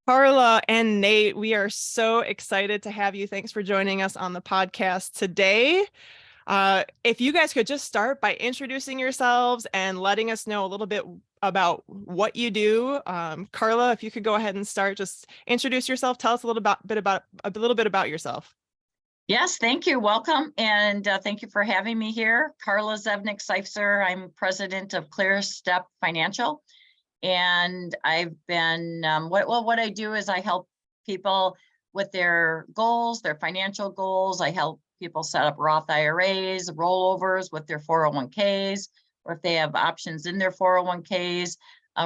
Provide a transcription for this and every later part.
Carla and Nate, we are so excited to have you. Thanks for joining us on the podcast today. If you guys could just start by introducing yourselves and letting us know a little bit about what you do. Carla, if you could go ahead and start, just introduce yourself. Tell us a little bit about yourself. Yes, thank you. Welcome. And thank you for having me here. Carla Zevnik-Seifzer. I'm president of ClearStep Financial. And I've been, what I do is I help people with their goals, their financial goals. I help people set up Roth IRAs, rollovers with their 401ks, or if they have options in their 401ks,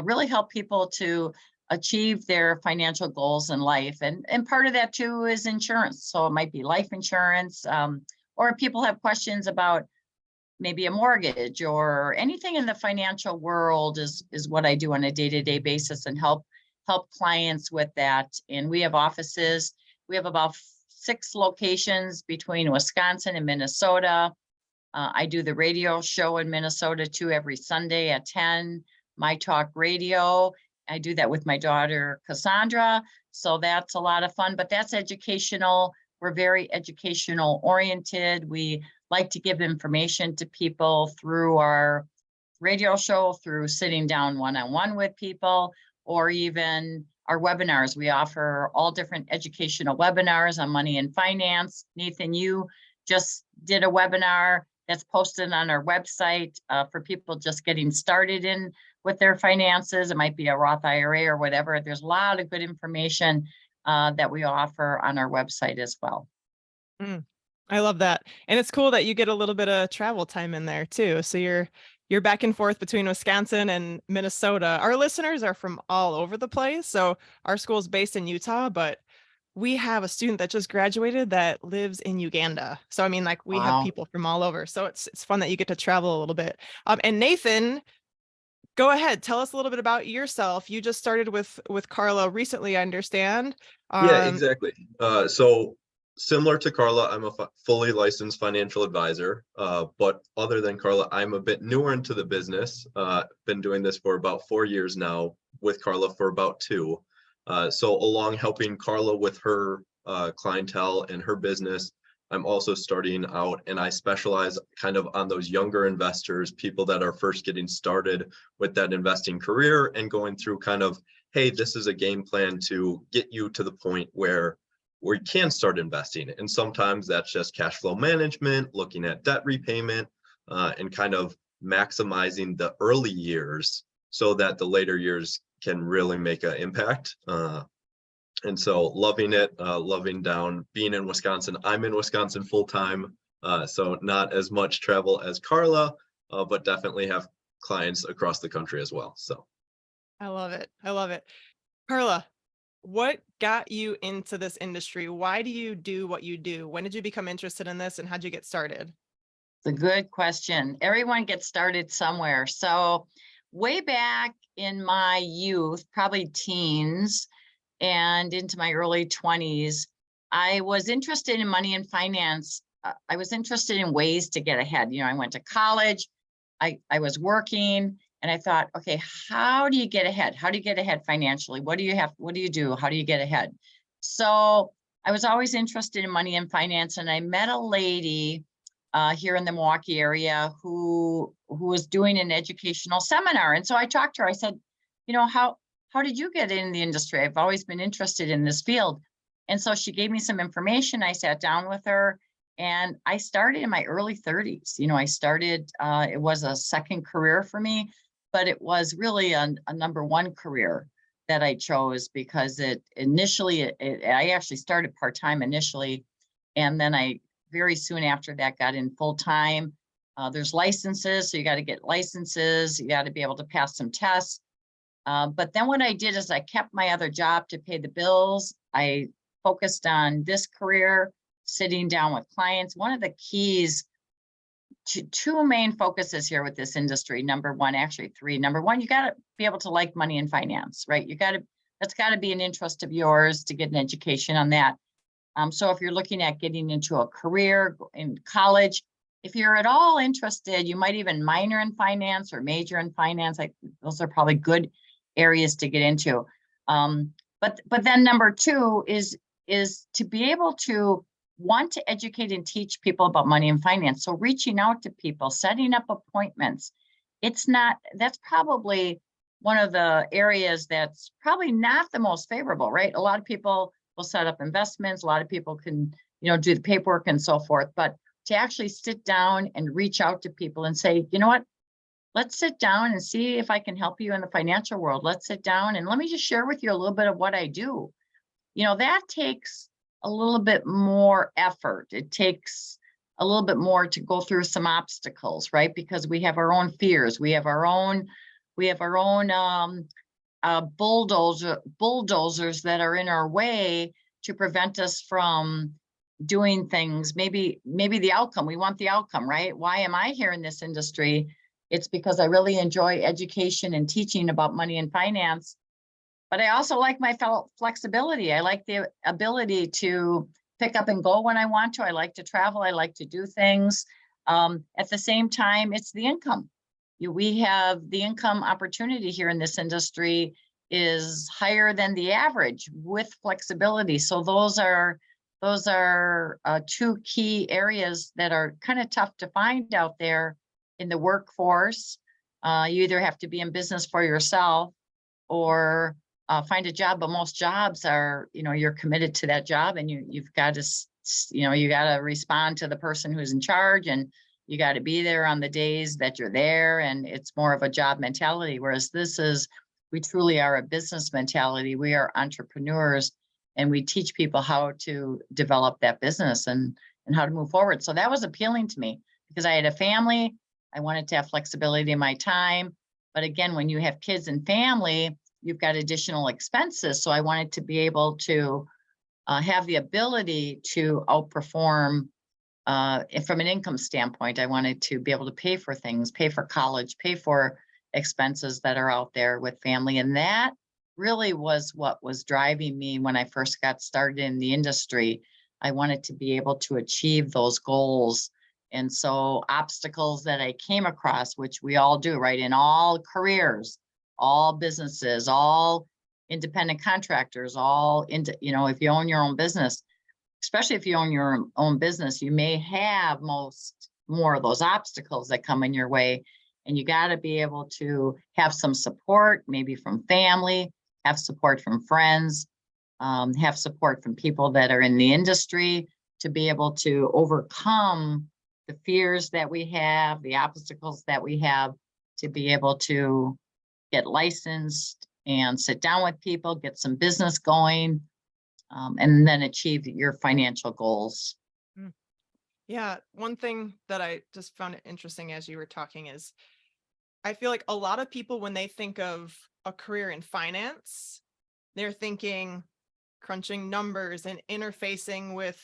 really help people to achieve their financial goals in life. And part of that too is insurance. So it might be life insurance, or if people have questions about maybe a mortgage or anything in the financial world is what I do on a day-to-day basis and help clients with that. And we have offices. We have about 6 locations between Wisconsin and Minnesota. I do the radio show in Minnesota too every Sunday at 10, My Talk Radio. I do that with my daughter, Cassandra. So that's a lot of fun, but that's educational. We're very educational oriented. We like to give information to people through our radio show, through sitting down one-on-one with people, or even our webinars. We offer all different educational webinars on money and finance. Nathan, you just did a webinar that's posted on our website for people just getting started in with their finances. It might be a Roth IRA or whatever. There's a lot of good information that we offer on our website as well. I love that. And it's cool that you get a little bit of travel time in there too. So you're back and forth between Wisconsin and Minnesota. Our listeners are from all over the place. So our school is based in Utah, but we have a student that just graduated that lives in Uganda. So I mean, like we have people from all over. So it's fun that you get to travel a little bit. And Nathan, go ahead. Tell us a little bit about yourself. You just started with Carla recently, I understand. Yeah, exactly. So similar to Carla, I'm a fully licensed financial advisor. But other than Carla, I'm a bit newer into the business. Been doing this for about 4 years now, with Carla for about 2. So along helping Carla with her clientele and her business, I'm also starting out, and I specialize kind of on those younger investors, people that are first getting started with that investing career and going through kind of, hey, this is a game plan to get you to the point where we can start investing. And sometimes that's just cash flow management, looking at debt repayment, and kind of maximizing the early years so that the later years can really make an impact. And so loving it, loving down being in Wisconsin. I'm in Wisconsin full time, so not as much travel as Carla, but definitely have clients across the country as well. So I love it. I love it. Carla, what got you into this industry? Why do you do what you do? When did you become interested in this and how'd you get started? It's a good question. Everyone gets started somewhere. So way back in my youth, probably teens and into my early 20s, I was interested in money and finance. I was interested in ways to get ahead. You know, I went to college, I was working, and I thought, okay, how do you get ahead? How do you get ahead financially? What do you do? How do you get ahead? So I was always interested in money and finance, and I met a lady here in the Milwaukee area who was doing an educational seminar. And so I talked to her. I said, you know, how did you get in the industry? I've always been interested in this field. And so she gave me some information. I sat down with her and I started in my early 30s. You know, I started, it was a second career for me, but it was really a number one career that I chose because I actually started part-time initially. And then I very soon after that got in full-time. There's licenses, so you got to get licenses. You got to be able to pass some tests. But then what I did is I kept my other job to pay the bills. I focused on this career, sitting down with clients. One of the keys to 2 main focuses here with this industry, number one, actually 3. Number one, you got to be able to like money and finance, right? That's got to be an interest of yours to get an education on that. So if you're looking at getting into a career in college, if you're at all interested, you might even minor in finance or major in finance. Those are probably good areas to get into. But then number two is to be able to want to educate and teach people about money and finance. So reaching out to people, setting up appointments. That's probably one of the areas that's probably not the most favorable, right? A lot of people will set up investments. A lot of people can, do the paperwork and so forth. But to actually sit down and reach out to people and say, you know what, let's sit down and see if I can help you in the financial world. Let's sit down and let me just share with you a little bit of what I do. That takes a little bit more effort. It takes a little bit more to go through some obstacles, right? Because we have our own fears. We have our own bulldozers that are in our way to prevent us from doing things. Maybe the outcome, we want the outcome, right? Why am I here in this industry? It's because I really enjoy education and teaching about money and finance, but I also like my flexibility. I like the ability to pick up and go when I want to. I like to travel. I like to do things. At the same time, it's the income. We have the income opportunity here in this industry is higher than the average with flexibility. So those are two key areas that are kind of tough to find out there in the workforce. You either have to be in business for yourself or find a job, but most jobs are, you're committed to that job, and you've got to, you got to respond to the person who's in charge, and you got to be there on the days that you're there, and it's more of a job mentality. Whereas we truly are a business mentality. We are entrepreneurs, and we teach people how to develop that business and how to move forward. So that was appealing to me because I had a family. I wanted to have flexibility in my time. But again, when you have kids and family, you've got additional expenses. So I wanted to be able to have the ability to outperform from an income standpoint. I wanted to be able to pay for things, pay for college, pay for expenses that are out there with family. And that really was what was driving me when I first got started in the industry. I wanted to be able to achieve those goals. And so obstacles that I came across, which we all do, right? In all careers, all businesses, all independent contractors, if you own your own business, especially if you own your own business, you may have more of those obstacles that come in your way. And you got to be able to have some support, maybe from family, have support from friends, have support from people that are in the industry to be able to overcome the fears that we have, the obstacles that we have, to be able to get licensed and sit down with people, get some business going, and then achieve your financial goals. Yeah, one thing that I just found interesting as you were talking is I feel like a lot of people, when they think of a career in finance, they're thinking crunching numbers and interfacing with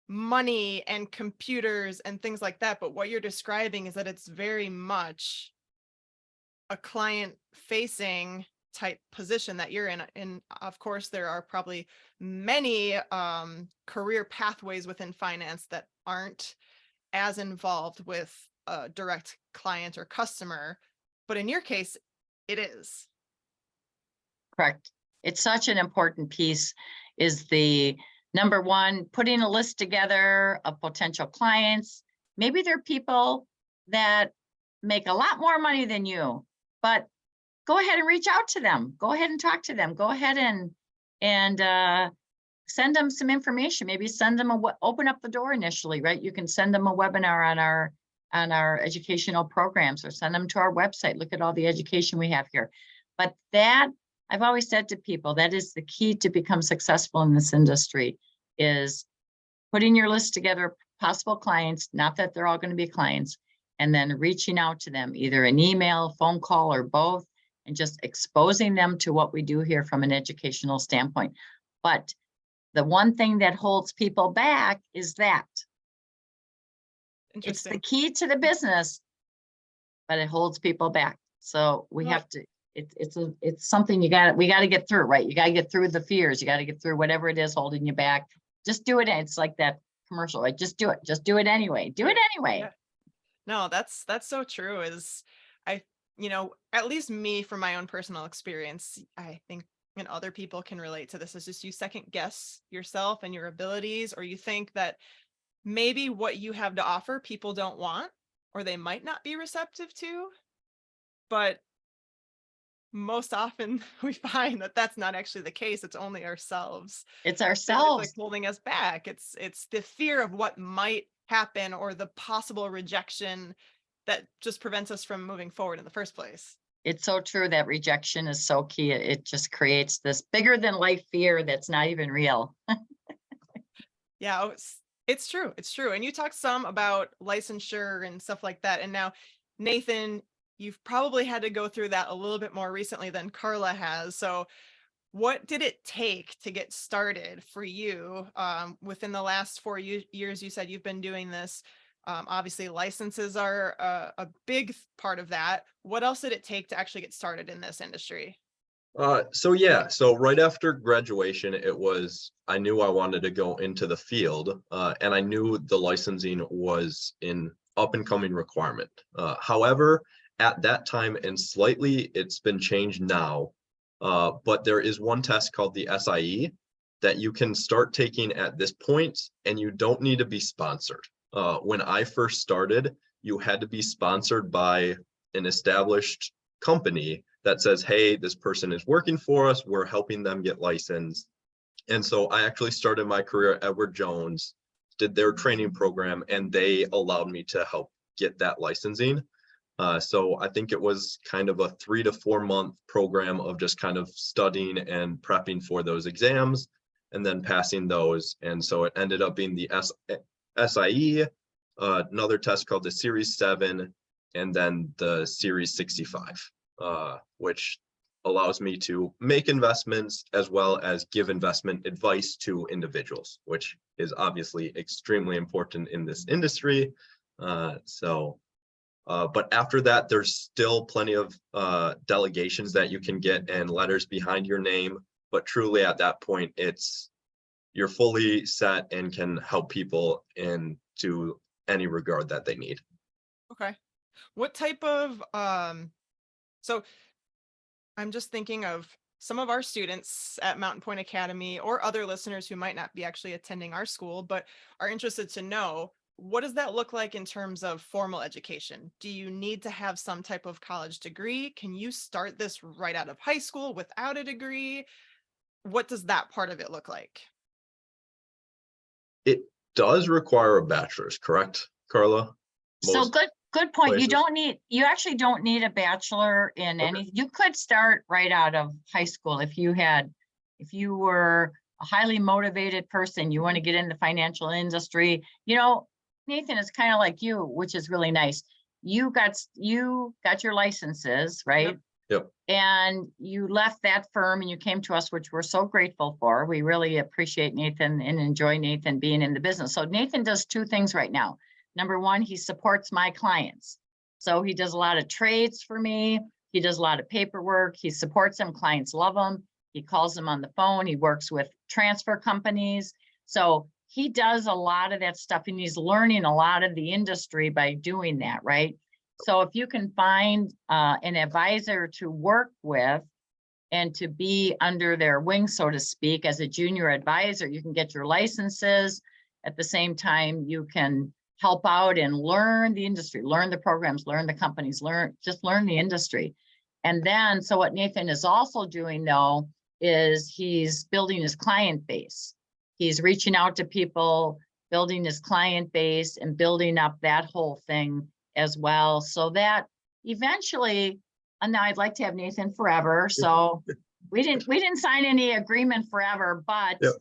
money and computers and things like that. But what you're describing is that it's very much a client facing type position that you're in. And of course, there are probably many career pathways within finance that aren't as involved with a direct client or customer. But in your case, it is. Correct. It's such an important piece, is the number one, putting a list together of potential clients. Maybe they're people that make a lot more money than you, but go ahead and reach out to them. Go ahead and talk to them. Go ahead and send them some information. Maybe send them open up the door initially, right? You can send them a webinar on our educational programs, or send them to our website. Look at all the education we have here. But that, I've always said to people, that is the key to become successful in this industry, is putting your list together of possible clients, not that they're all going to be clients, and then reaching out to them, either an email, phone call, or both, and just exposing them to what we do here from an educational standpoint. But the one thing that holds people back is that it's the key to the business, but it holds people back. So we have to, it's something we got to get through, right? You got to get through the fears. You got to get through whatever it is holding you back. Just do it. It's like that commercial, right? Just do it. Just do it anyway. Do it anyway. Yeah. No, that's so true. Is at least me, from my own personal experience, I think and other people can relate to this, is just you second guess yourself and your abilities, or you think that maybe what you have to offer people don't want, or they might not be receptive to. But most often we find that that's not actually the case. It's only ourselves. It's It's ourselves. like holding us back. It's the fear of what might happen, or the possible rejection that just prevents us from moving forward in the first place. It's so true that rejection is so key. It just creates this bigger than life fear that's not even real. Yeah, it's true. It's true. And you talked some about licensure and stuff like that. And now, Nathan, you've probably had to go through that a little bit more recently than Carla has. So what did it take to get started for you within the last 4 years? You said you've been doing this. Obviously, licenses are a big part of that. What else did it take to actually get started in this industry? So right after graduation, I knew I wanted to go into the field, and I knew the licensing was an up and coming requirement. However, at that time, and slightly it's been changed now, but there is one test called the SIE that you can start taking at this point, and you don't need to be sponsored. When I first started, you had to be sponsored by an established company that says, hey, this person is working for us, we're helping them get licensed. And so I actually started my career at Edward Jones, did their training program, and they allowed me to help get that licensing. So I think it was kind of a 3 to 4 month program of just kind of studying and prepping for those exams and then passing those. And so it ended up being the SIE, another test called the Series 7, and then the Series 65, which allows me to make investments as well as give investment advice to individuals, which is obviously extremely important in this industry. But after that, there's still plenty of delegations that you can get and letters behind your name. But truly at that point, you're fully set and can help people into any regard that they need. Okay. What type of so I'm just thinking of some of our students at Mountain Point Academy, or other listeners who might not be actually attending our school, but are interested to know, what does that look like in terms of formal education? Do you need to have some type of college degree? Can you start this right out of high school without a degree? What does that part of it look like? It does require a bachelor's, correct, Carla? So good point. places. You actually don't need a bachelor in Okay. any, you could start right out of high school if you were a highly motivated person, you want to get in the financial industry. Nathan, is kind of like you, which is really nice. You got your licenses, right? Yep. And you left that firm and you came to us, which we're so grateful for. We really appreciate Nathan and enjoy Nathan being in the business. So Nathan does 2 things right now. Number one, he supports my clients. So he does a lot of trades for me. He does a lot of paperwork. He supports them. Clients love him. He calls them on the phone. He works with transfer companies. So he does a lot of that stuff, and he's learning a lot of the industry by doing that, right? So if you can find an advisor to work with and to be under their wing, so to speak, as a junior advisor, you can get your licenses. At the same time, you can help out and learn the industry, learn the programs, learn the companies, learn the industry. And then, so what Nathan is also doing though, is he's building his client base. He's reaching out to people, building his client base and building up that whole thing as well. So that eventually, and now I'd like to have Nathan forever. So we didn't sign any agreement forever, but Yep.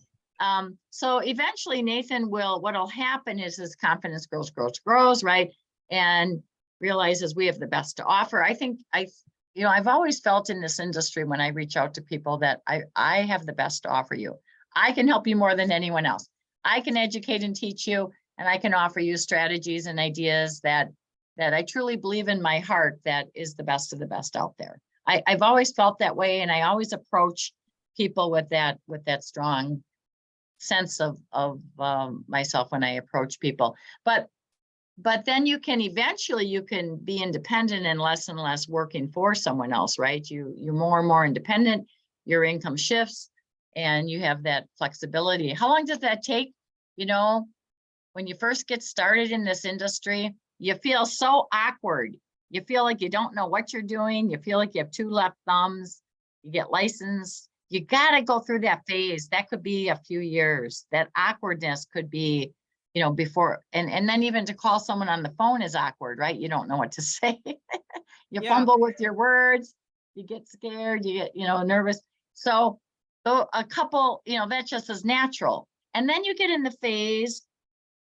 So eventually Nathan what'll happen is his confidence grows, right? And realizes we have the best to offer. I think I've always felt in this industry when I reach out to people that I have the best to offer you. I can help you more than anyone else. I can educate and teach you, and I can offer you strategies and ideas that I truly believe in my heart that is the best of the best out there. I've always felt that way, and I always approach people with that strong sense of myself when I approach people. But then you can be independent and less working for someone else, right? You're more and more independent. your income shifts and you have that flexibility. How long does that take? You know, when you first get started in this industry, you feel so awkward. You feel like you don't know what you're doing. You feel like you have two left thumbs. You get licensed. You got to go through that phase. That could be a few years. That awkwardness could be, you know, before, and then even to call someone on the phone is awkward, right? You don't know what to say. You fumble with your words. You get scared. You get, you know, nervous. So a couple, you know, that just is natural. And then you get in the phase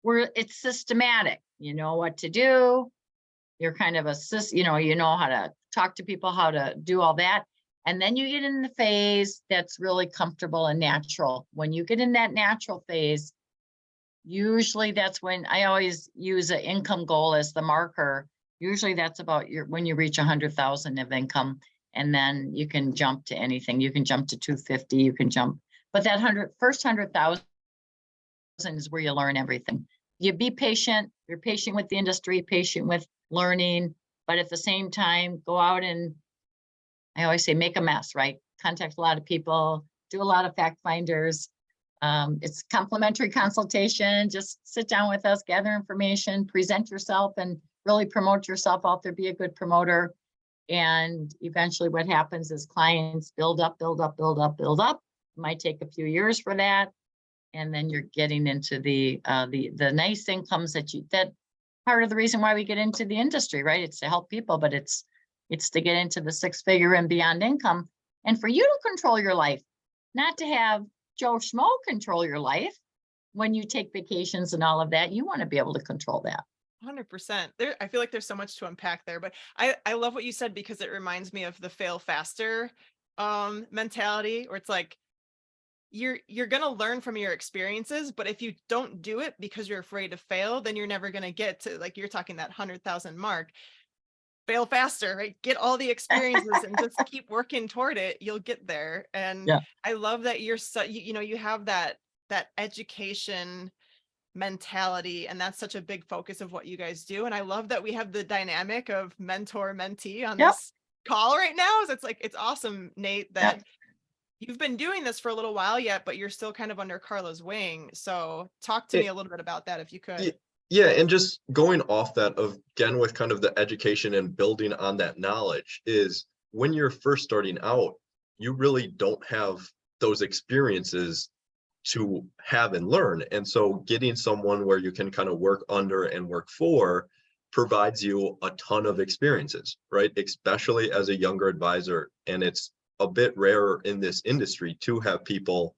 where it's systematic. You know what to do. You're kind of you know how to talk to people, how to do all that. And then you get in the phase that's really comfortable and natural. When you get in that natural phase, usually that's when I always use an income goal as the marker. Usually that's about when you reach 100,000 of income, and then you can jump to anything. You can jump to 250, you can jump, but that first 100,000 is where you learn everything. You be patient. You're patient with the industry, patient with learning, but at the same time, go out and, I always say, make a mess, right? Contact a lot of people, do a lot of fact finders. It's complimentary consultation. Just sit down with us, gather information, present yourself, and really promote yourself out there. Be a good promoter. And eventually what happens is clients build up, build up, build up, build up. It might take a few years for that. And then you're getting into the nice incomes that part of the reason why we get into the industry, right? It's to help people, but it's to get into the 6-figure and beyond income, and for you to control your life, not to have Joe Schmo control your life. When you take vacations and all of that, you want to be able to control that. 100%. I feel like there's so much to unpack there, but I love what you said, because it reminds me of the fail faster mentality, where it's like, you're going to learn from your experiences, but if you don't do it because you're afraid to fail, then you're never going to get to, like you're talking, that 100,000 mark. Fail faster, right? Get all the experiences and just keep working toward it. You'll get there. And Yeah. I love that you're you have that education mentality, and that's such a big focus of what you guys do. And I love that we have the dynamic of mentor mentee on this call right now. So it's awesome, Nate, that you've been doing this for a little while yet, but you're still kind of under Carla's wing. So talk to me a little bit about that, if you could. Yeah, and just going off that, again, with kind of the education and building on that knowledge, is when you're first starting out, you really don't have those experiences to have and learn. And so getting someone where you can kind of work under and work for provides you a ton of experiences, right? Especially as a younger advisor. And it's a bit rarer in this industry to have people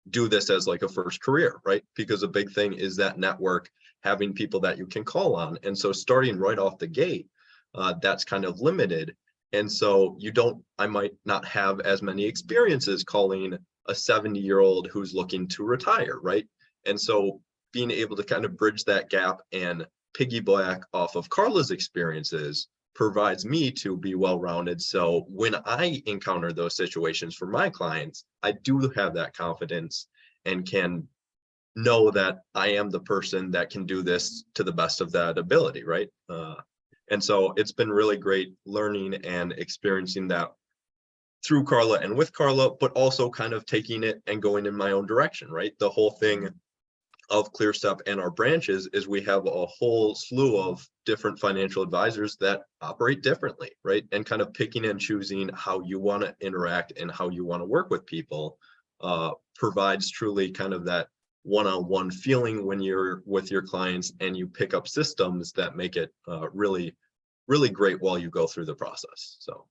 do this as like a first career, right? Because a big thing is that network, having people that you can call on. And so starting right off the gate, that's kind of limited. And so I might not have as many experiences calling a 70-year-old who's looking to retire, right? And so being able to kind of bridge that gap and piggyback off of Carla's experiences provides me to be well-rounded. So when I encounter those situations for my clients, I do have that confidence and can know that I am the person that can do this to the best of that ability, right? And so it's been really great learning and experiencing that through Carla and with Carla, but also kind of taking it and going in my own direction, right? The whole thing of ClearStep and our branches is we have a whole slew of different financial advisors that operate differently, right? And kind of picking and choosing how you want to interact and how you want to work with people provides truly kind of that one-on-one feeling when you're with your clients, and you pick up systems that make it really, really great while you go through the process. So.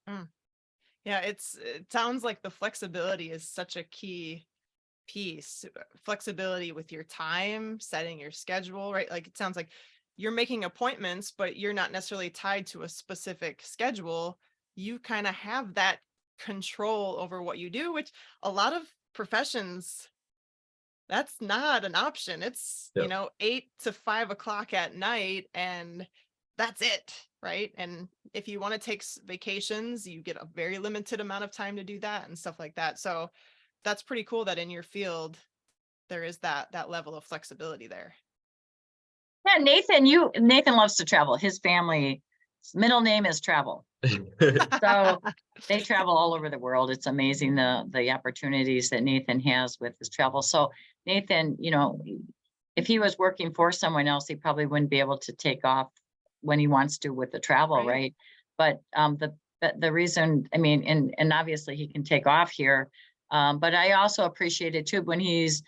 Yeah, it sounds like the flexibility is such a key piece. Flexibility with your time, setting your schedule, right? Like it sounds like you're making appointments, but you're not necessarily tied to a specific schedule. You kind of have that control over what you do, which a lot of professions, that's not an option. It's, 8 to 5 o'clock at night, and that's it, right? And if you want to take vacations, you get a very limited amount of time to do that and stuff like that. So that's pretty cool that in your field there is that level of flexibility there. Yeah, Nathan loves to travel. His family His middle name is Travel. So they travel all over the world. It's amazing the opportunities that Nathan has with his travel. So Nathan, if he was working for someone else, he probably wouldn't be able to take off when he wants to with the travel, right? But the reason, I mean, and obviously he can take off here. But I also appreciate it too, when he's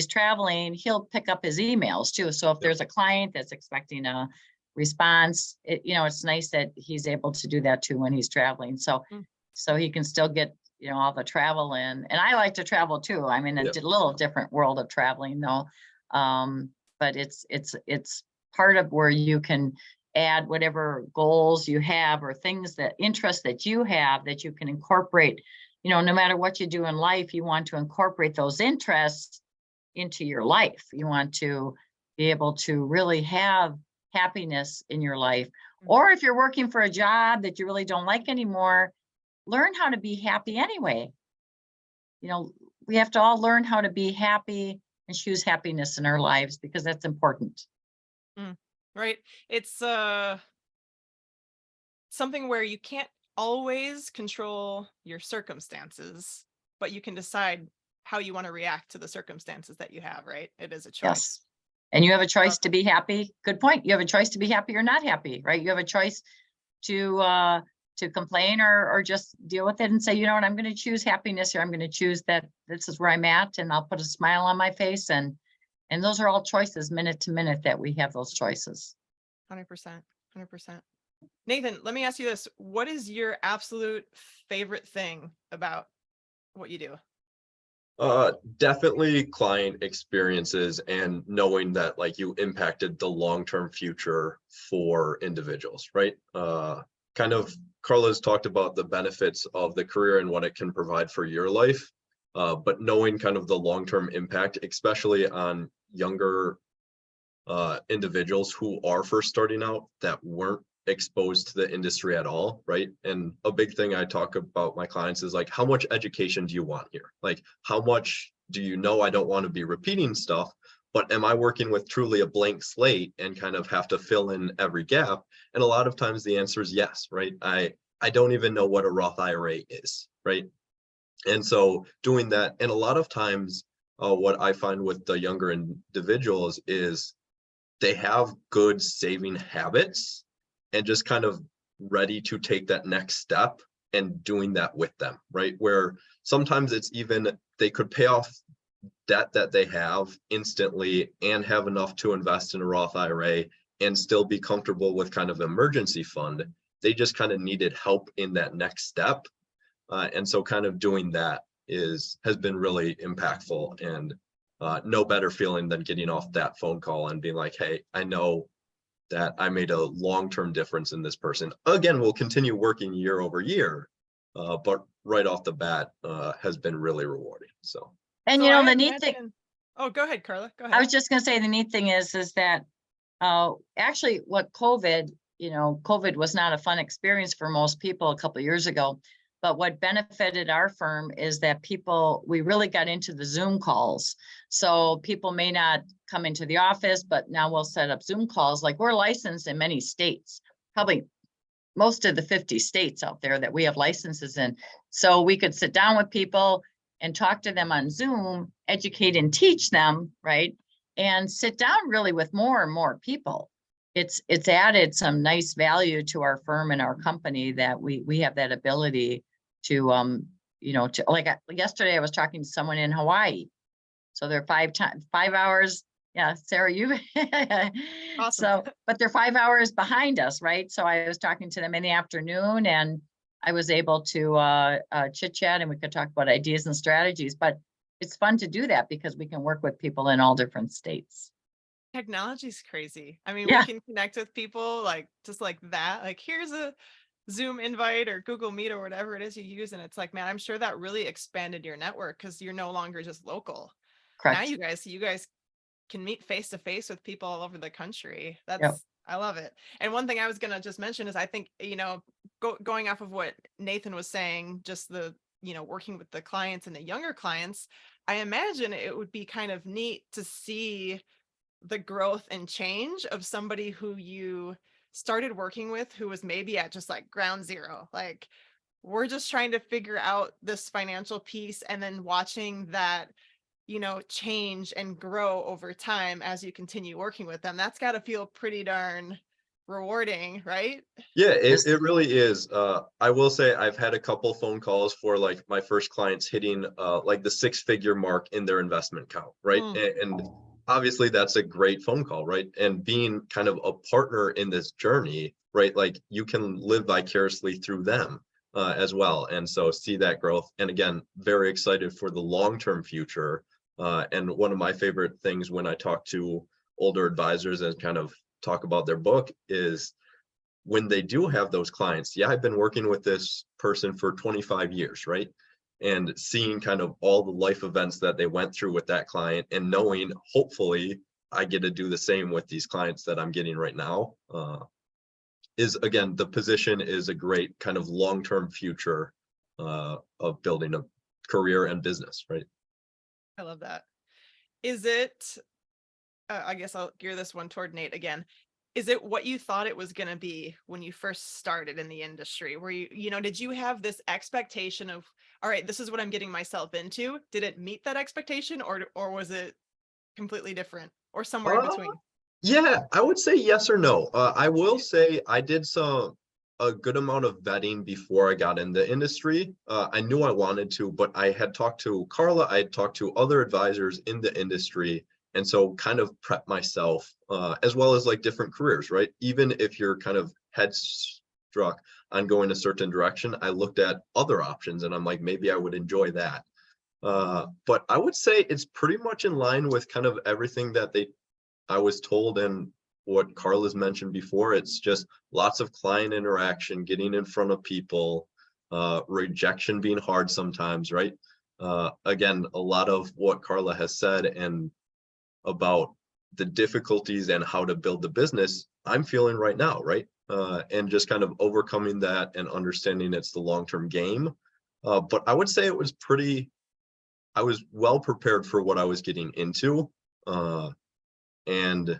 traveling, he'll pick up his emails too. So if there's a client that's expecting a response, it's nice that he's able to do that too when he's traveling. So he can still get, all the travel in. And I like to travel too. I'm in a little different world of traveling though. But it's part of where you can add whatever goals you have or things that interests that you have that you can incorporate. No matter what you do in life, you want to incorporate those interests into your life. You want to be able to really have happiness in your life. Or if you're working for a job that you really don't like anymore, learn how to be happy anyway. We have to all learn how to be happy and choose happiness in our lives, because that's important. Right. It's something where you can't always control your circumstances, but you can decide how you want to react to the circumstances that you have, right? It is a choice. Yes. And you have a choice to be happy. Good point. You have a choice to be happy or not happy, right? You have a choice to complain or just deal with it and say, what, I'm going to choose happiness here. I'm going to choose that this is where I'm at, and I'll put a smile on my face. And those are all choices, minute to minute, that we have those choices. 100%. 100%. Nathan, let me ask you this. What is your absolute favorite thing about what you do? Definitely client experiences and knowing that you impacted the long-term future for individuals, right? Kind of Carla's talked about the benefits of the career and what it can provide for your life, but knowing kind of the long-term impact, especially on younger individuals who are first starting out that weren't exposed to the industry at all, right? And a big thing I talk about my clients is how much education do you want here? How much do you know? I don't want to be repeating stuff, but am I working with truly a blank slate and kind of have to fill in every gap? And a lot of times the answer is yes, right? I don't even know what a Roth IRA is, right? And so doing that, and a lot of times what I find with the younger individuals is they have good saving habits and just kind of ready to take that next step and doing that with them, right? Where sometimes it's even they could pay off debt that they have instantly and have enough to invest in a Roth IRA and still be comfortable with kind of emergency fund. They just kind of needed help in that next step. And so kind of doing that has been really impactful, and no better feeling than getting off that phone call and being like, hey, I know that I made a long-term difference in this person. Again, we'll continue working year over year, but right off the bat has been really rewarding. So, and So the neat thing. Oh, go ahead, Carla. Go ahead. I was just going to say the neat thing is that actually what COVID was not a fun experience for most people a couple of years ago. But what benefited our firm is that we really got into the Zoom calls. So people may not come into the office, but now we'll set up Zoom calls. We're licensed in many states, probably most of the 50 states out there that we have licenses in. So we could sit down with people and talk to them on Zoom, educate and teach them, right? And sit down really with more and more people. It's added some nice value to our firm and our company that we have that ability to yesterday I was talking to someone in Hawaii, so they're 5 hours. Yeah, Sarah, you Awesome. So, but they're 5 hours behind us, right? So I was talking to them in the afternoon, and I was able to chit chat, and we could talk about ideas and strategies. But it's fun to do that because we can work with people in all different states. Technology's crazy. I mean, Yeah. we can connect with people just like that. Here's a Zoom invite or Google Meet or whatever it is you use. And it's man, I'm sure that really expanded your network because you're no longer just local. Correct. Now you guys can meet face to face with people all over the country. Yep. I love it. And one thing I was going to just mention is I think, going off of what Nathan was saying, just the, working with the clients and the younger clients, I imagine it would be kind of neat to see the growth and change of somebody who you started working with who was maybe at just like ground zero, like we're just trying to figure out this financial piece, and then watching that, change and grow over time as you continue working with them, that's got to feel pretty darn rewarding, right? Yeah, This- it really is. I will say I've had a couple phone calls for like my first clients hitting like the 6-figure mark in their investment account, right? And obviously that's a great phone call, right? And being kind of a partner in this journey, right? Like you can live vicariously through them as well. And so see that growth. And again, very excited for the long-term future. And one of my favorite things when I talk to older advisors and kind of talk about their book is when they do have those clients. Yeah, I've been working with this person for 25 years, right? And seeing kind of all the life events that they went through with that client, and knowing hopefully I get to do the same with these clients that I'm getting right now, is again, the position is a great kind of long-term future of building a career and business, right? I love that. Is it, I guess I'll gear this one toward Nate again. Is it what you thought it was going to be when you first started in the industry? Were did you have this expectation of, all right, this is what I'm getting myself into? Did it meet that expectation, or was it completely different, or somewhere in between? Yeah, I would say yes or no. I will say I did a good amount of vetting before I got in the industry. I knew I wanted to, but I had talked to Carla, I had talked to other advisors in the industry, and so kind of prep myself, as well as like different careers, right? Even if you're kind of headstruck on going a certain direction, I looked at other options and I'm like, maybe I would enjoy that. But I would say it's pretty much in line with kind of everything that I was told, and what Carla's mentioned before. It's just lots of client interaction, getting in front of people, rejection being hard sometimes, right? Again, a lot of what Carla has said and about the difficulties and how to build the business, I'm feeling right now, right? And just kind of overcoming that and understanding it's the long-term game. But I would say I was well prepared for what I was getting into. And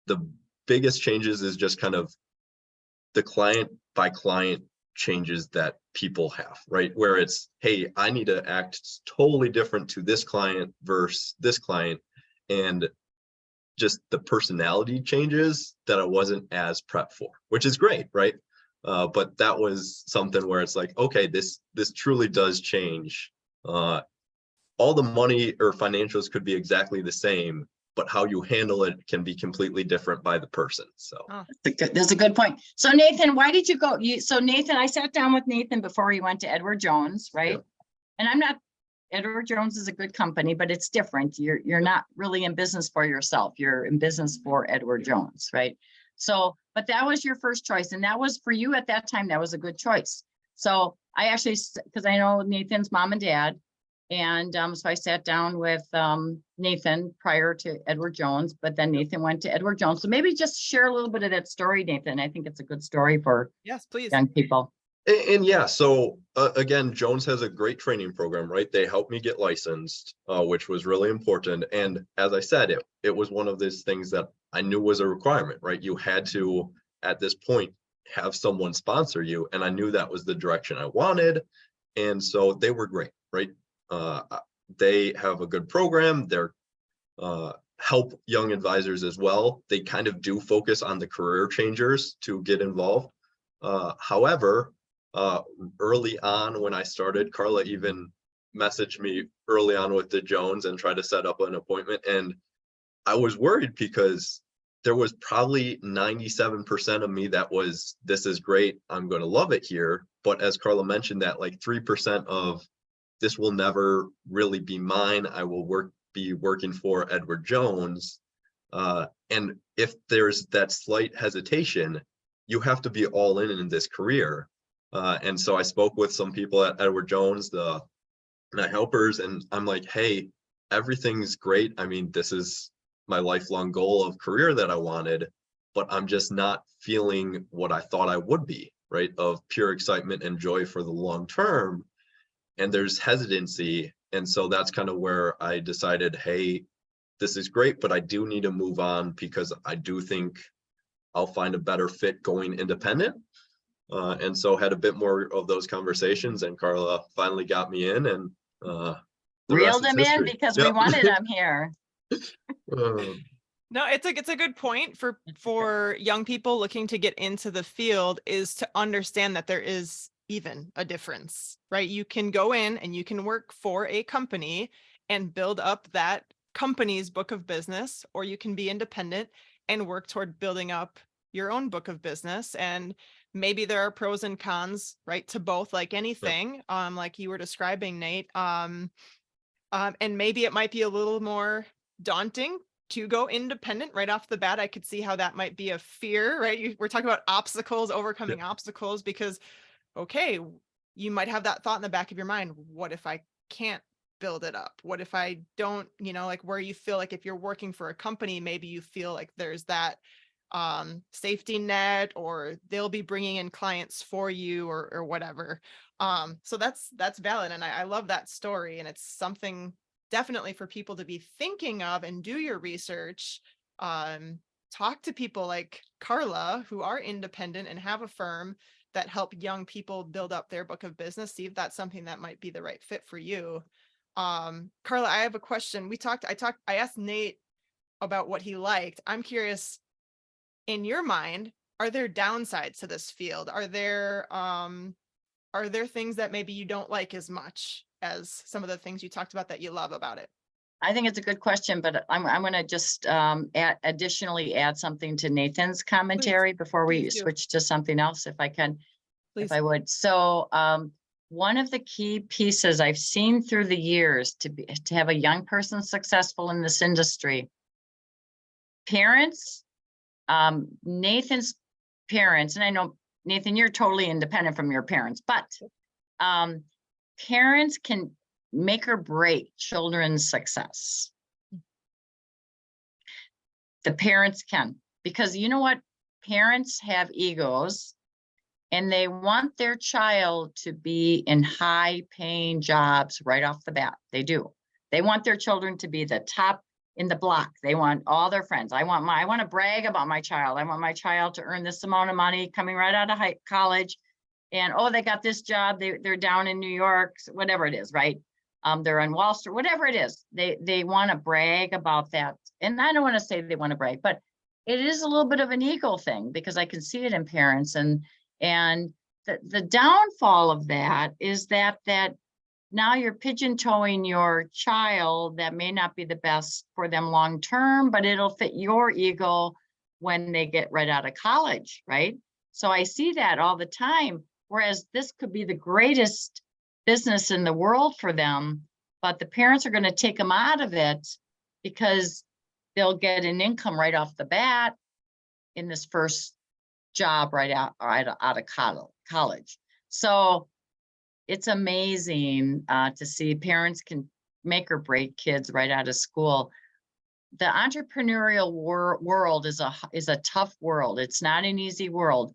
the biggest changes is just kind of the client by client changes that people have, right? Where it's, hey, I need to act totally different to this client versus this client. And just the personality changes that I wasn't as prepped for, which is great, right? But that was something where it's like, okay, this truly does change. All the money or financials could be exactly the same, but how you handle it can be completely different by the person. So that's a good point. So Nathan, why did you go? So Nathan, I sat down with Nathan before he went to Edward Jones, right? Yep. And Edward Jones is a good company, but it's different. You're not really in business for yourself. You're in business for Edward Jones, right? So, but that was your first choice. And that was for you at that time, that was a good choice. So I actually, because I know Nathan's mom and dad, and so I sat down with Nathan prior to Edward Jones, but then Nathan went to Edward Jones. So maybe just share a little bit of that story, Nathan. I think it's a good story for Yes, please. young people. And yeah, so again, Jones has a great training program, right? They helped me get licensed, which was really important. And as I said, it was one of those things that I knew was a requirement, right? You had to, at this point, have someone sponsor you. And I knew that was the direction I wanted. And so they were great, right? They have a good program. They're help young advisors as well. They kind of do focus on the career changers to get involved. However, early on when I started, Carla even messaged me early on with the Jones and tried to set up an appointment. And I was worried because there was probably 97% of me that was, this is great, I'm going to love it here. But as Carla mentioned, that like 3% of this will never really be mine. I will be working for Edward Jones. And if there's that slight hesitation, you have to be all in this career. And so I spoke with some people at Edward Jones, my helpers, and I'm like, hey, everything's great. I mean, this is my lifelong goal of career that I wanted, but I'm just not feeling what I thought I would be, right? Of pure excitement and joy for the long term. And there's hesitancy. And so that's kind of where I decided, hey, this is great, but I do need to move on because I do think I'll find a better fit going independent. And so had a bit more of those conversations, and Carla finally got me in, and the rest Reeled is him in history. because we Yep. wanted him here. No, it's a good point for young people looking to get into the field, is to understand that there is even a difference, right? You can go in and you can work for a company and build up that company's book of business, or you can be independent and work toward building up your own book of business. And maybe there are pros and cons, right, to both, like anything, like you were describing, Nate. And maybe it might be a little more daunting to go independent right off the bat. I could see how that might be a fear, right? We're talking about obstacles, overcoming obstacles, because, okay, you might have that thought in the back of your mind. What if I can't build it up? What if I don't, like where you feel like if you're working for a company, maybe you feel like there's that safety net, or they'll be bringing in clients for you, or whatever. So that's valid. And I love that story. And it's something definitely for people to be thinking of, and do your research. Talk to people like Carla, who are independent and have a firm that help young people build up their book of business. See if that's something that might be the right fit for you. Carla, I have a question. I asked Nate about what he liked. I'm curious, in your mind, are there downsides to this field? Are there things that maybe you don't like as much as some of the things you talked about that you love about it? I think it's a good question, but I'm going to just additionally add something to Nathan's commentary before we switch to something else, if I can, if I would. So one of the key pieces I've seen through the years to have a young person successful in this industry, parents, Nathan's parents, and I know, Nathan, you're totally independent from your parents, but parents can make or break children's success. The parents can, because you know what? Parents have egos, and they want their child to be in high paying jobs right off the bat. They do. They want their children to be the top in the block. They want all their friends. I want to brag about my child. I want my child to earn this amount of money coming right out of college. And, oh, they got this job. They're down in New York, whatever it is, right? They're on Wall Street, whatever it is. They want to brag about that. And I don't want to say they want to brag, but it is a little bit of an ego thing, because I can see it in parents. And the downfall of that is that now you're pigeon-toeing your child. That may not be the best for them long term, but it'll fit your ego when they get right out of college, right? So I see that all the time, whereas this could be the greatest business in the world for them, but the parents are going to take them out of it because they'll get an income right off the bat in this first job right out of college. So it's amazing to see parents can make or break kids right out of school. The entrepreneurial world is a tough world. It's not an easy world.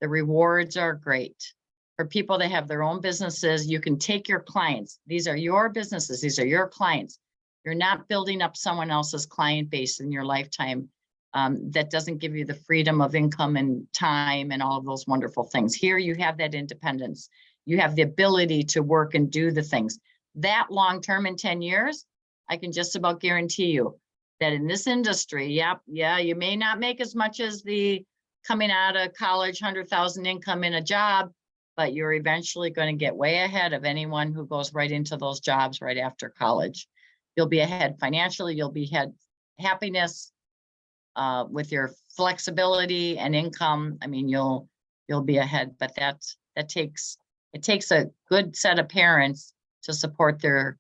The rewards are great. For people that have their own businesses, you can take your clients. These are your businesses. These are your clients. You're not building up someone else's client base in your lifetime. That doesn't give you the freedom of income and time and all of those wonderful things. Here you have that independence. You have the ability to work and do the things. That long-term, in 10 years, I can just about guarantee you that in this industry, you may not make as much as the coming out of college, 100,000 income in a job, but you're eventually going to get way ahead of anyone who goes right into those jobs right after college. You'll be ahead financially. You'll be ahead happiness with your flexibility and income. I mean, you'll be ahead, but it takes a good set of parents to support their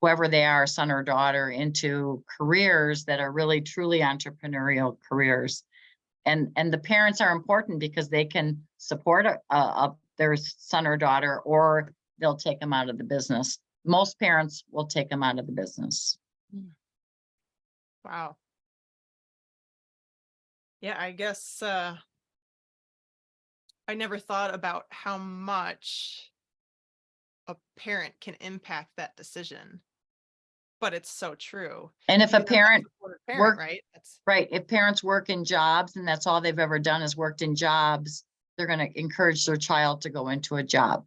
whoever they are, son or daughter, into careers that are really truly entrepreneurial careers. And the parents are important because they can support their son or daughter, or they'll take them out of the business. Most parents will take them out of the business. Wow. Yeah, I guess I never thought about how much a parent can impact that decision, but it's so true. And if a parent, parent, work, right? That's right. If parents work in jobs and that's all they've ever done is worked in jobs, they're going to encourage their child to go into a job.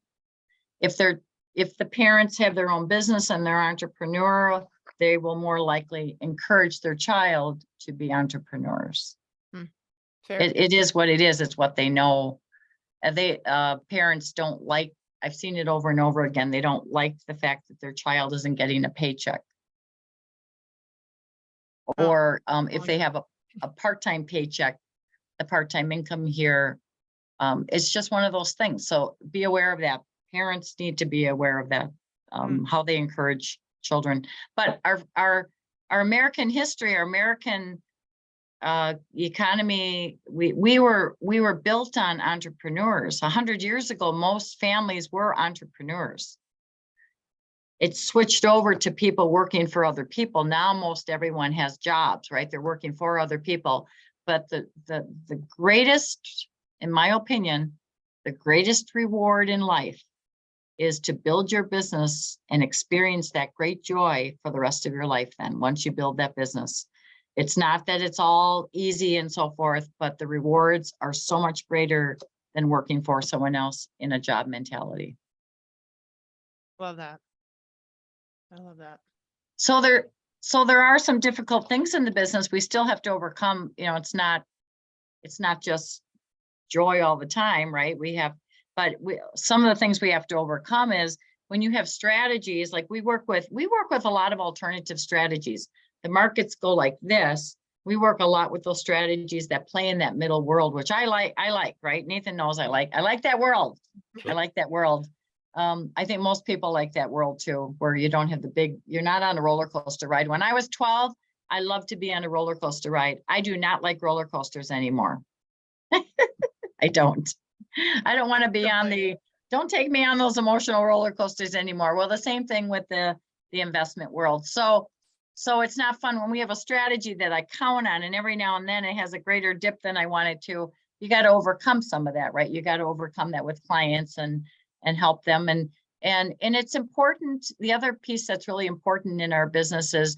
If the parents have their own business and they're entrepreneurial, they will more likely encourage their child to be entrepreneurs. fair. It is what it is. It's what they know. Parents don't like, I've seen it over and over again. They don't like the fact that their child isn't getting a paycheck. Oh, Or if they have a part-time paycheck, the part-time income here, it's just one of those things. So be aware of that. Parents need to be aware of that, how they encourage children. But our American history, our American economy, we were built on entrepreneurs. 100 years ago, most families were entrepreneurs. It switched over to people working for other people. Now most everyone has jobs, right? They're working for other people. But the greatest, in my opinion, the greatest reward in life is to build your business and experience that great joy for the rest of your life. Then once you build that business, it's not that it's all easy and so forth, but the rewards are so much greater than working for someone else in a job mentality. love that. I love that. So there are some difficult things in the business we still have to overcome. You know, it's not just joy all the time, right? Some of the things we have to overcome is when you have strategies, like we work with a lot of alternative strategies. The markets go like this. We work a lot with those strategies that play in that middle world, which I like, right? Nathan knows I like that world. I like that world. I think most people like that world too, where you don't have you're not on a roller coaster ride. When I was 12, I loved to be on a roller coaster ride. I do not like roller coasters anymore. I don't want to be on don't take me on those emotional roller coasters anymore. Well, the same thing with the investment world. So it's not fun when we have a strategy that I count on and every now and then it has a greater dip than I want it to. You got to overcome some of that, right? You got to overcome that with clients and help them. And it's important. The other piece that's really important in our business is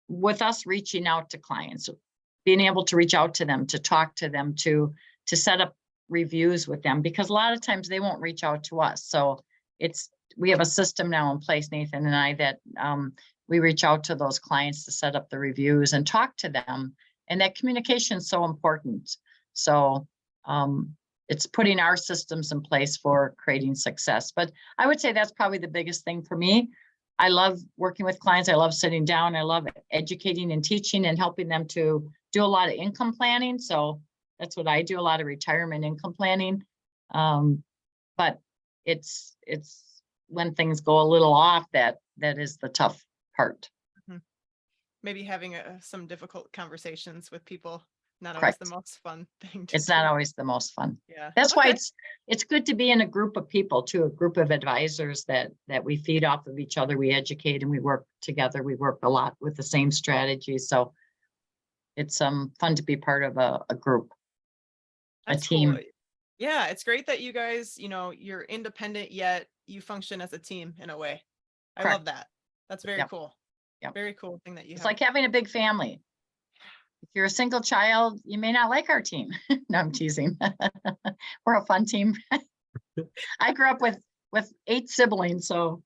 with us reaching out to clients, being able to reach out to them, to talk to them, to set up reviews with them, because a lot of times they won't reach out to us. So we have a system now in place, Nathan and I, that we reach out to those clients to set up the reviews and talk to them. And that communication is so important. So it's putting our systems in place for creating success. But I would say that's probably the biggest thing for me. I love working with clients. I love sitting down. I love educating and teaching and helping them to do a lot of income planning. So that's what I do, a lot of retirement income planning. But it's when things go a little off that is the tough part. Maybe having some difficult conversations with people, not always Correct. the most fun thing to It's do. not always the most fun. Yeah. That's why it's good to be in a group of people too, a group of advisors that we feed off of each other, we educate and we work together. We work a lot with the same strategies. So it's fun to be part of a group, That's a team. cool. Yeah, it's great that you guys, you're independent yet you function as a team in a way. I Correct. love that. That's very Yep. cool. Yep. Very cool thing that you It's have. like having a big family. If you're a single child, you may not like our team. No, I'm teasing. We're a fun team. I grew up with 8 siblings, so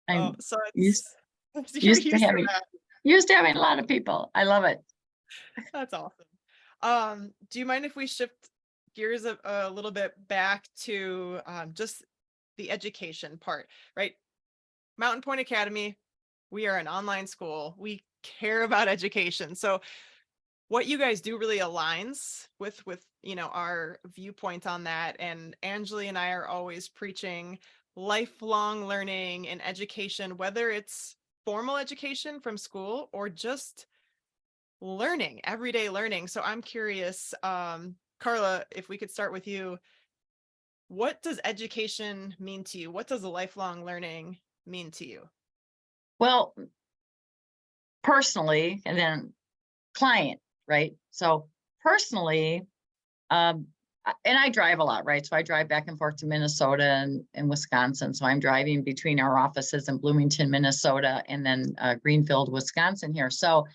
I'm so used you're to having a lot of people. I love it. That's awesome. Do you mind if we shift gears a little bit back to just the education part, right? Mountain Point Academy, we are an online school. We care about education. So what you guys do really aligns with our viewpoint on that. And Angeli and I are always preaching lifelong learning and education, whether it's formal education from school or just learning, everyday learning. So I'm curious, Carla, if we could start with you. What does education mean to you? What does lifelong learning mean to you? Well, personally, and then client, right? So personally, and I drive a lot, right? So I drive back and forth to Minnesota and Wisconsin. So I'm driving between our offices in Bloomington, Minnesota, and then Greenfield, Wisconsin here. So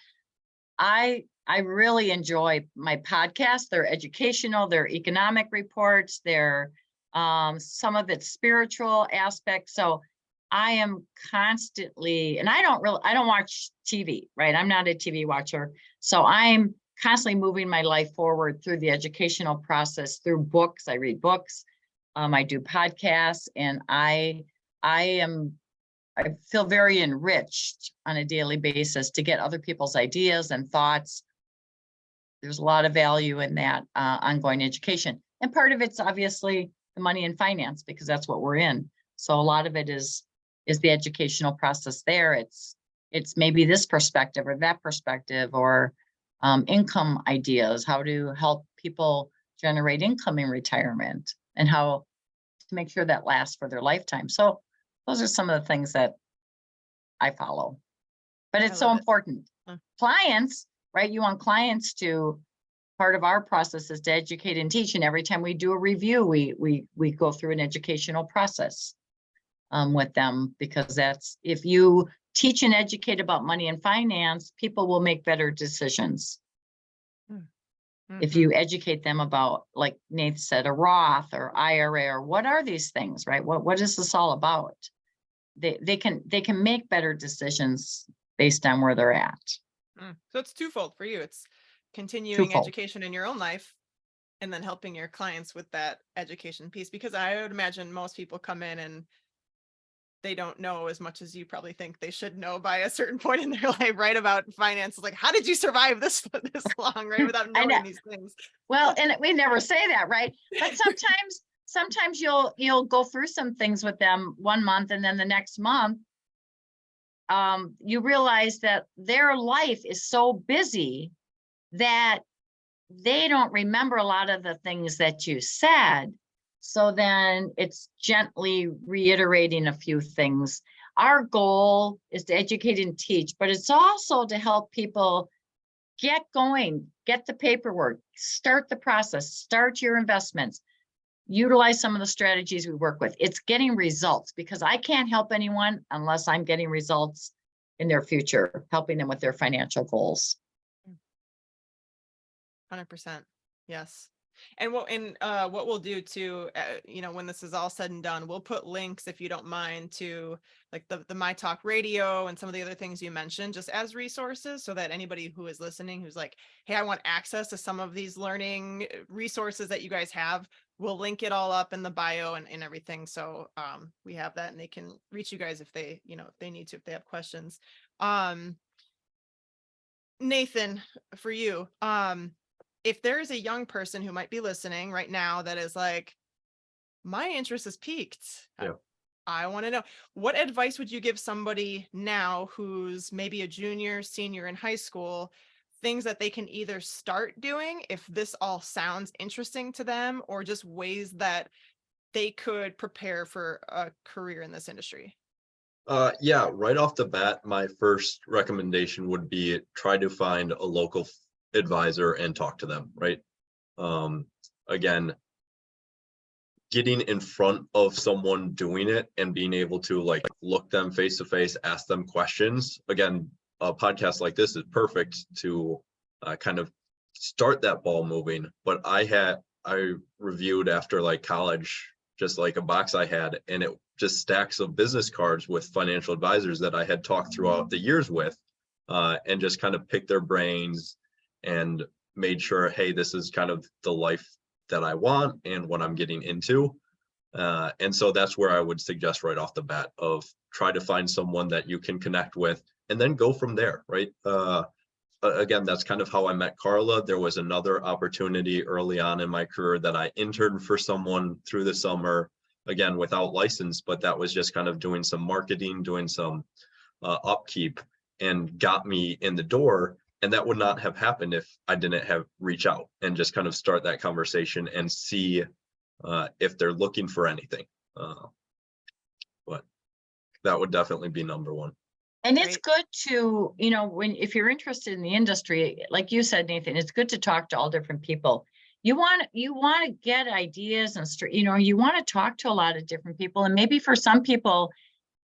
I really enjoy my podcasts. They're educational, they're economic reports, they're some of it's spiritual aspects. So I am constantly, and I don't watch TV, right? I'm not a TV watcher. So I'm constantly moving my life forward through the educational process, through books. I read books, I do podcasts, and I feel very enriched on a daily basis to get other people's ideas and thoughts. There's a lot of value in that ongoing education. And part of it's obviously the money and finance, because that's what we're in. So a lot of it is the educational process there. It's maybe this perspective or that perspective, or income ideas, how to help people generate income in retirement, and how to make sure that lasts for their lifetime. So those are some of the things that I follow, but it's so important. Clients, right? You want clients to, part of our process is to educate and teach. And every time we do a review, we go through an educational process with them, because that's, if you teach and educate about money and finance, people will make better decisions. If you educate them about, like Nate said, a Roth or IRA, or what are these things, right? What is this all about? They can make better decisions based on where they're at. So it's twofold for you. It's continuing education in your own life, and then helping your clients with that education piece, because I would imagine most people come in and they don't know as much as you probably think they should know by a certain point in their life, right? About finances. Like, how did you survive this long, right? Without knowing these things. Well, and we never say that, right? But sometimes you'll go through some things with them one month, and then the next month, you realize that their life is so busy that they don't remember a lot of the things that you said. So then it's gently reiterating a few things. Our goal is to educate and teach, but it's also to help people get going, get the paperwork, start the process, start your investments, utilize some of the strategies we work with. It's getting results, because I can't help anyone unless I'm getting results in their future, helping them with their financial goals. 100%. Yes. And what we'll do too, when this is all said and done, we'll put links, if you don't mind, to like the My Talk Radio and some of the other things you mentioned, just as resources, so that anybody who is listening, who's like, hey, I want access to some of these learning resources that you guys have, we'll link it all up in the bio and everything. So we have that, and they can reach you guys if they, if they need to, if they have questions. Nathan, for you, if there is a young person who might be listening right now that is like, my interest is piqued. Yeah. I want to know, what advice would you give somebody now who's maybe a junior, senior in high school, things that they can either start doing if this all sounds interesting to them, or just ways that they could prepare for a career in this industry? Yeah, right off the bat, my first recommendation would be try to find a local advisor and talk to them, right? Again, getting in front of someone doing it and being able to like look them face to face, ask them questions. Again, a podcast like this is perfect to kind of start that ball moving. But I reviewed after like college, just like a box I had, and it just stacks of business cards with financial advisors that I had talked throughout the years with, and just kind of picked their brains and made sure, hey, this is kind of the life that I want and what I'm getting into. And so that's where I would suggest right off the bat, of try to find someone that you can connect with and then go from there, right? Again, that's kind of how I met Carla. There was another opportunity early on in my career that I interned for someone through the summer, again, without license, but that was just kind of doing some marketing, doing some upkeep, and got me in the door. And that would not have happened if I didn't have reach out and just kind of start that conversation and see if they're looking for anything. But that would definitely be number one. And it's good to, if you're interested in the industry, like you said, Nathan, it's good to talk to all different people. You want to get ideas and, you want to talk to a lot of different people. And maybe for some people,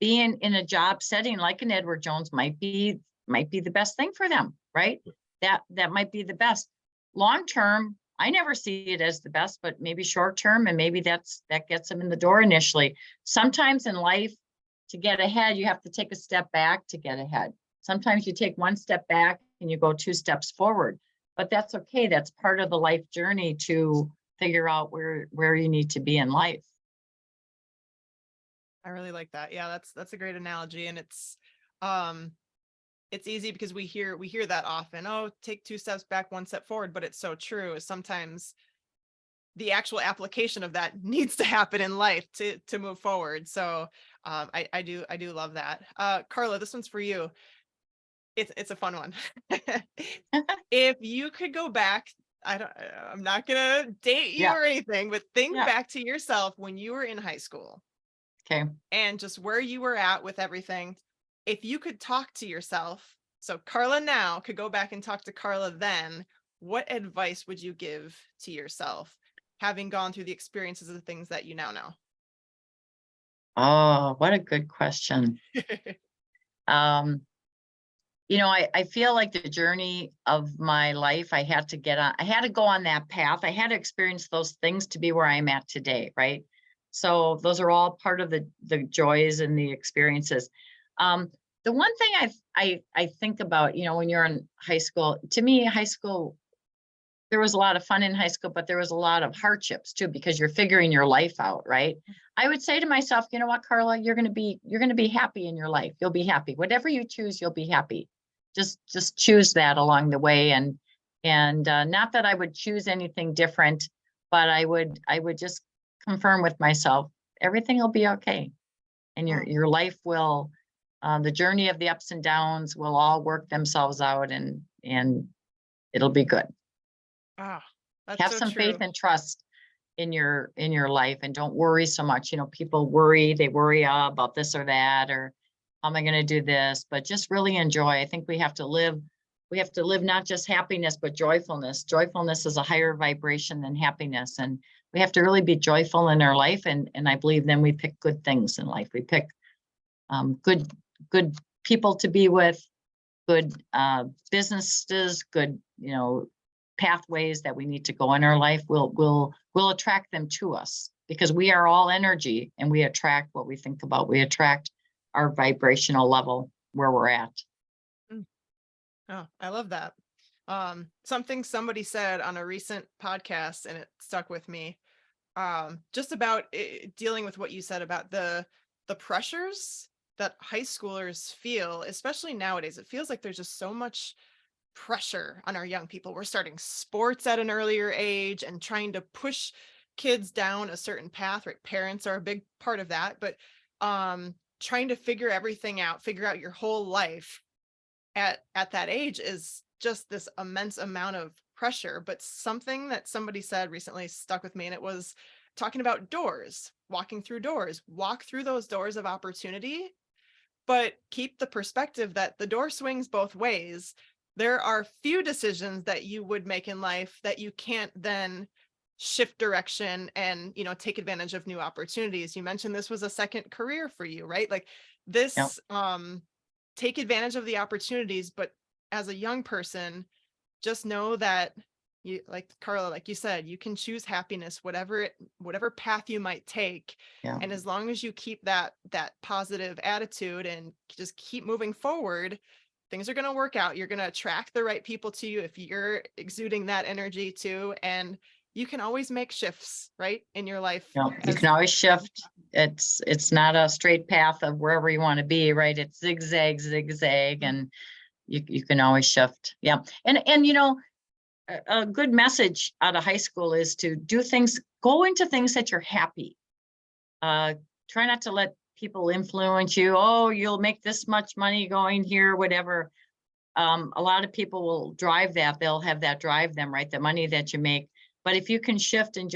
being in a job setting like an Edward Jones might be the best thing for them, right? that might be the best. Long term, I never see it as the best, but maybe short term, and maybe that gets them in the door initially. Sometimes in life, to get ahead, you have to take a step back to get ahead. Sometimes you take one step back and you go 2 steps forward, but that's okay. That's part of the life journey to figure out where you need to be in life. I really like that. Yeah, that's a great analogy. And it's easy because we hear that often. Oh, take 2 steps back, 1 step forward. But it's so true. Sometimes the actual application of that needs to happen in life to move forward. So I do love that. Carla, this one's for you. It's a fun one. If you could go back, I'm not gonna date you Yeah. or anything, but think Yeah. back to yourself when you were in high school Okay. and just where you were at with everything. If you could talk to yourself, so Carla now could go back and talk to Carla then, what advice would you give to yourself, having gone through the experiences of the things that you now know? Oh, what a good question. I feel like the journey of my life, I had to go on that path. I had to experience those things to be where I'm at today, right? So those are all part of the joys and the experiences. The one thing I think about, when you're in high school, to me, high school, there was a lot of fun in high school, but there was a lot of hardships too, because you're figuring your life out, right? I would say to myself, you know what, Carla, you're going to be happy in your life. You'll be happy. Whatever you choose, you'll be happy. Just choose that along the way. And not that I would choose anything different, but I would just confirm with myself, everything will be okay. And your life will, the journey of the ups and downs will all work themselves out, and it'll be good. Ah, that's Have so some true. faith and trust in your life, and don't worry so much. People worry, they worry about this or that, or how am I going to do this? But just really enjoy. I think we have to live not just happiness, but joyfulness. Joyfulness is a higher vibration than happiness. And we have to really be joyful in our life. And I believe then we pick good things in life. We pick good people to be with, good businesses, good, pathways that we need to go in our life. We'll attract them to us, because we are all energy, and we attract what we think about. We attract our vibrational level where we're at. Oh, I love that. Something somebody said on a recent podcast, and it stuck with me. Just about dealing with what you said about the pressures that high schoolers feel, especially nowadays. It feels like there's just so much pressure on our young people. We're starting sports at an earlier age and trying to push kids down a certain path, right? Parents are a big part of that, but trying to figure everything out, figure out your whole life at that age is just this immense amount of pressure. But something that somebody said recently stuck with me, and it was talking about doors, walking through doors, walk through those doors of opportunity, but keep the perspective that the door swings both ways. There are few decisions that you would make in life that you can't then shift direction and, take advantage of new opportunities. You mentioned this was a second career for you, right? Like this, take advantage of the opportunities, but as a young person, just know that you, like Carla, like you said, you can choose happiness, whatever path you might take. Yeah. And as long as you keep that positive attitude and just keep moving forward, things are going to work out. You're going to attract the right people to you if you're exuding that energy too. And you can always make shifts, right, in your life. You can always shift. It's not a straight path of wherever you want to be, right? It's zigzag, and you can always shift. Yeah. And a good message out of high school is to go into things that you're happy. Try not to let people influence you. Oh, you'll make this much money going here, whatever. A lot of people will drive that. They'll have that drive them, right? The money that you make. But if you can shift and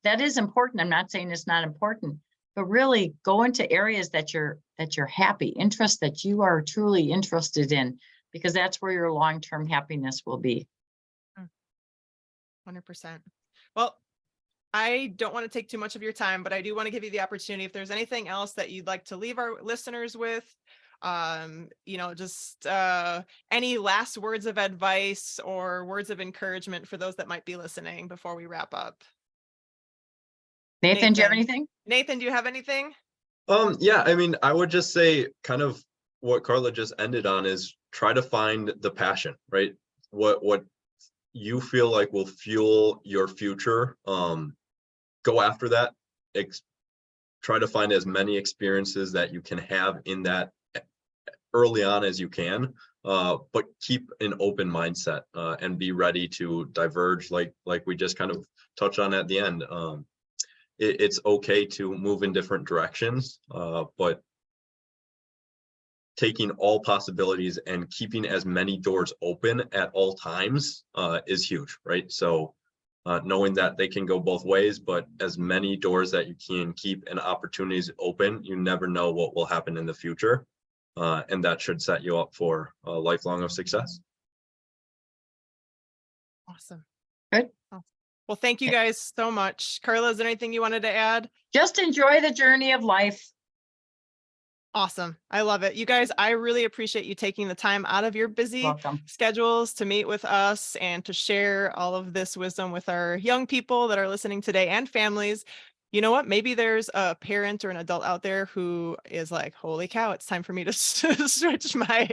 that is important. I'm not saying it's not important, but really go into areas that you're happy, interests that you are truly interested in, because that's where your long-term happiness will be. 100%. Well, I don't want to take too much of your time, but I do want to give you the opportunity. If there's anything else that you'd like to leave our listeners with, Just any last words of advice or words of encouragement for those that might be listening before we wrap up. Nathan, do you have anything? Nathan, do you have anything? Yeah, I mean, I would just say kind of what Carla just ended on is try to find the passion, right? What you feel like will fuel your future. Go after that. Try to find as many experiences that you can have in that early on as you can, but keep an open mindset and be ready to diverge, like we just kind of touched on at the end. It's okay to move in different directions, but taking all possibilities and keeping as many doors open at all times is huge, right? So knowing that they can go both ways, but as many doors that you can keep and opportunities open, you never know what will happen in the future. And that should set you up for a lifelong of success. Awesome. Good. Well, thank you guys so much. Carla, is there anything you wanted to add? Just enjoy the journey of life. Awesome. I love it. You guys, I really appreciate you taking the time out of your busy Welcome. schedules to meet with us and to share all of this wisdom with our young people that are listening today and families. You know what? Maybe there's a parent or an adult out there who is like, holy cow, it's time for me to switch my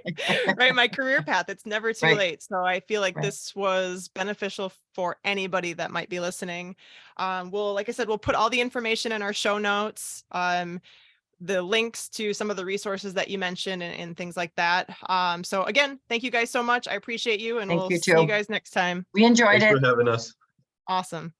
career path. It's never too late. So I feel like this was beneficial for anybody that might be listening. Like I said, we'll put all the information in our show notes. The links to some of the resources that you mentioned and things like that. So again, thank you guys so much. I appreciate you, and we'll see you guys next time. We enjoyed it. Thanks for having us. Awesome.